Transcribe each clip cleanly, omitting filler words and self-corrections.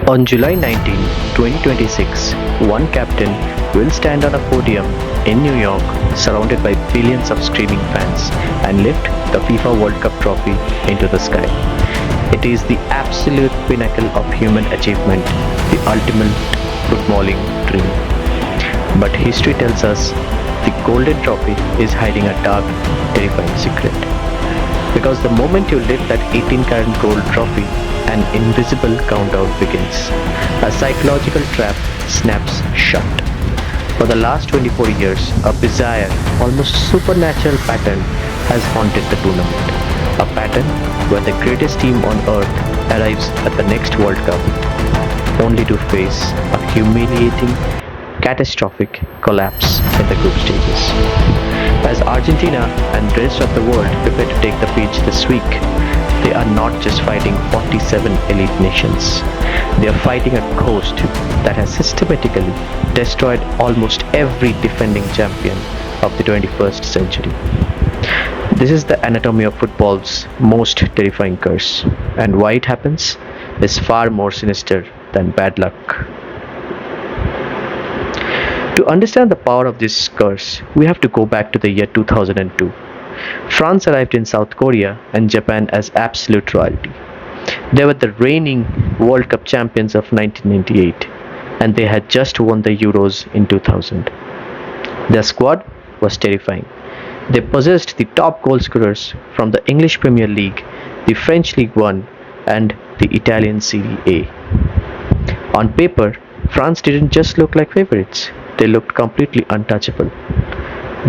On July 19, 2026, one captain will stand on a podium in New York surrounded by billions of screaming fans and lift the FIFA World Cup trophy into the sky. It is the absolute pinnacle of human achievement, the ultimate footballing dream. But history tells us the golden trophy is hiding a dark, terrifying secret. Because the moment you lift that 18-karat gold trophy, an invisible countdown begins. A psychological trap snaps shut. For the last 24 years, a bizarre, almost supernatural pattern has haunted the tournament. A pattern where the greatest team on earth arrives at the next World Cup only to face a humiliating, catastrophic collapse in the group stages. As Argentina and the rest of the world prepare to take the pitch this week, they are not just fighting 47 elite nations. They are fighting a ghost that has systematically destroyed almost every defending champion of the 21st century. This is the anatomy of football's most terrifying curse, and why it happens is far more sinister than bad luck. To understand the power of this curse, we have to go back to the year 2002. France arrived in South Korea and Japan as absolute royalty. They were the reigning World Cup champions of 1998, and they had just won the Euros in 2000. Their squad was terrifying. They possessed the top goal scorers from the English Premier League, the French League One, and the Italian Serie A. On paper, France didn't just look like favorites, they looked completely untouchable.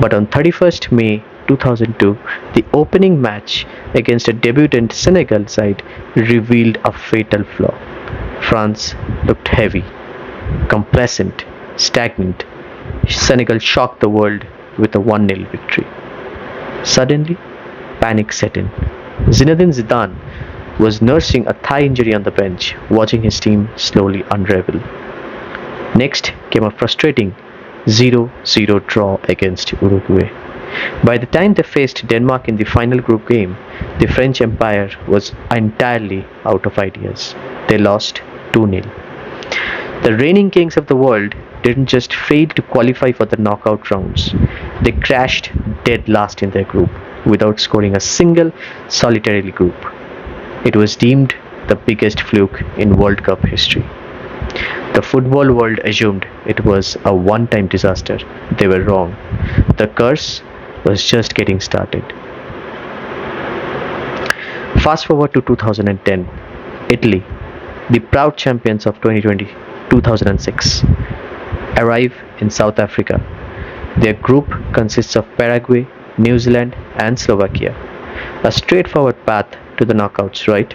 But on 31st May 2002, the opening match against a debutant Senegal side revealed a fatal flaw. France looked heavy, complacent, stagnant. Senegal shocked the world with a 1-0 victory. Suddenly, panic set in. Zinedine Zidane was nursing a thigh injury on the bench, watching his team slowly unravel. Next came a frustrating 0-0 draw against Uruguay. By the time they faced Denmark in the final group game, the French Empire was entirely out of ideas. They lost 2-0. The reigning kings of the world didn't just fail to qualify for the knockout rounds, they crashed dead last in their group without scoring a single solitary goal. It was deemed the biggest fluke in World Cup history. The football world assumed it was a one-time disaster. They were wrong. The curse was just getting started. Fast forward to 2010. Italy, the proud champions of 2006, arrive in South Africa. Their group consists of Paraguay, New Zealand, and Slovakia. A straightforward path to the knockouts, right?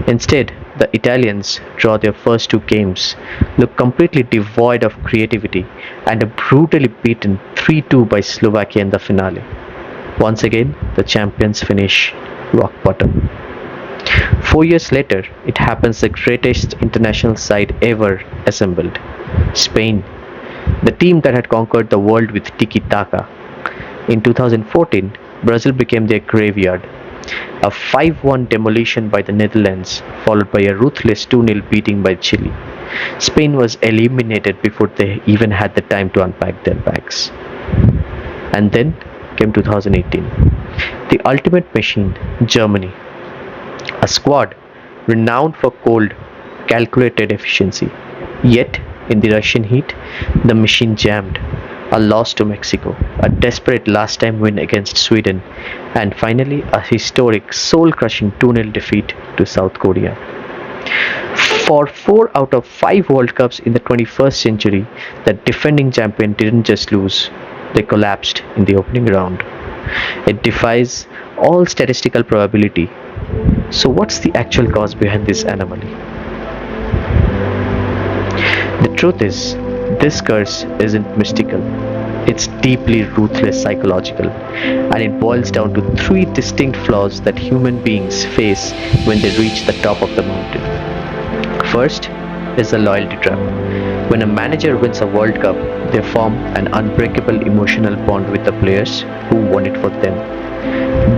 Instead, the Italians draw their first two games, look completely devoid of creativity, and are brutally beaten 3-2 by Slovakia in the finale. Once again, the champions finish rock bottom. 4 years later, it happens the greatest international side ever assembled. Spain, the team that had conquered the world with tiki-taka. In 2014, Brazil became their graveyard. A 5-1 demolition by the Netherlands, followed by a ruthless 2-0 beating by Chile. Spain was eliminated before they even had the time to unpack their bags. And then came 2018. The ultimate machine, Germany. A squad renowned for cold, calculated efficiency. Yet, in the Russian heat, the machine jammed. A loss to Mexico, a desperate last-time win against Sweden, and finally a historic, soul-crushing 2-0 defeat to South Korea. For 4 out of 5 World Cups in the 21st century, the defending champion didn't just lose, they collapsed in the opening round. It defies all statistical probability. So what's the actual cause behind this anomaly? The truth is, this curse isn't mystical. It's deeply ruthless psychological, and it boils down to 3 distinct flaws that human beings face when they reach the top of the mountain. First is the loyalty trap. When a manager wins a World Cup, they form an unbreakable emotional bond with the players who won it for them.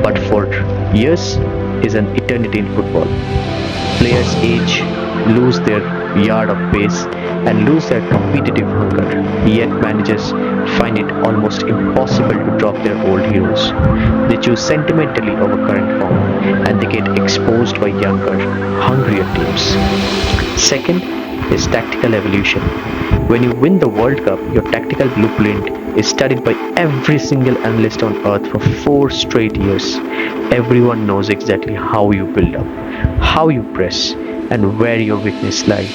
But for years is an eternity in football. Players age, lose their yard of pace, and lose their competitive hunger, yet managers find it almost impossible to drop their old heroes. They choose sentimentally over current form, and they get exposed by younger, hungrier teams. Second is tactical evolution. When you win the World Cup, your tactical blueprint is studied by every single analyst on earth for 4 straight years. Everyone knows exactly how you build up, how you press, and where your weaknesses lie.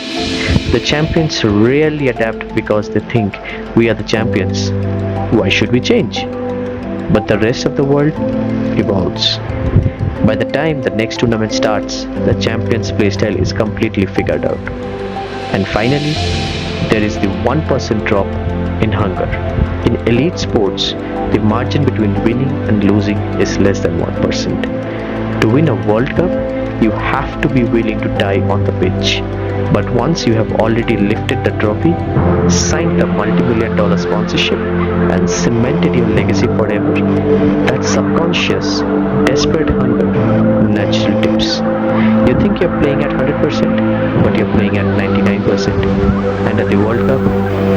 The champions rarely adapt because they think we are the champions. Why should we change? But the rest of the world evolves. By the time the next tournament starts, the champion's playstyle is completely figured out. And finally, there is the 1% drop in hunger. In elite sports, the margin between winning and losing is less than 1%. To win a World Cup, you have to be willing to die on the pitch. But once you have already lifted the trophy, signed the multi-million dollar sponsorship, and cemented your legacy forever, that subconscious, desperate hunger naturally dips. You think you're playing at 100%, but you're playing at 99%. And at the World Cup,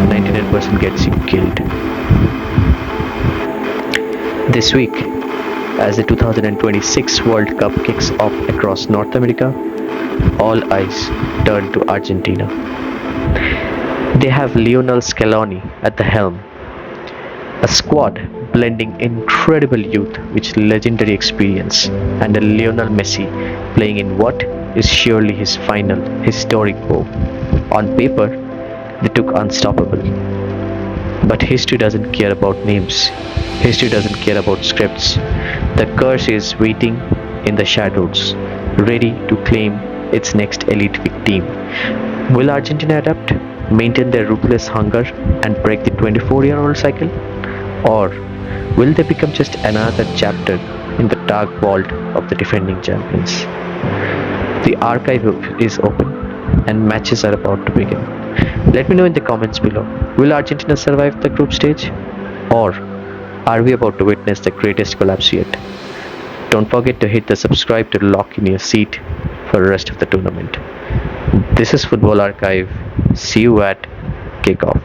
99% gets you killed. This week, as the 2026 World Cup kicks off across North America, all eyes turn to Argentina. They have Lionel Scaloni at the helm, a squad blending incredible youth with legendary experience, and a Lionel Messi playing in what is surely his final historic bow. On paper, they look unstoppable. But history doesn't care about names. History doesn't care about scripts. The curse is waiting in the shadows, ready to claim its next elite team. Will Argentina adapt, maintain their ruthless hunger, and break the 24-year-old cycle? Or will they become just another chapter in the dark vault of the defending champions? The archive is open and matches are about to begin. Let me know in the comments below. Will Argentina survive the group stage? Or are we about to witness the greatest collapse yet? Don't forget to hit the subscribe to lock in your seat for the rest of the tournament. This is Football Archive. See you at kickoff.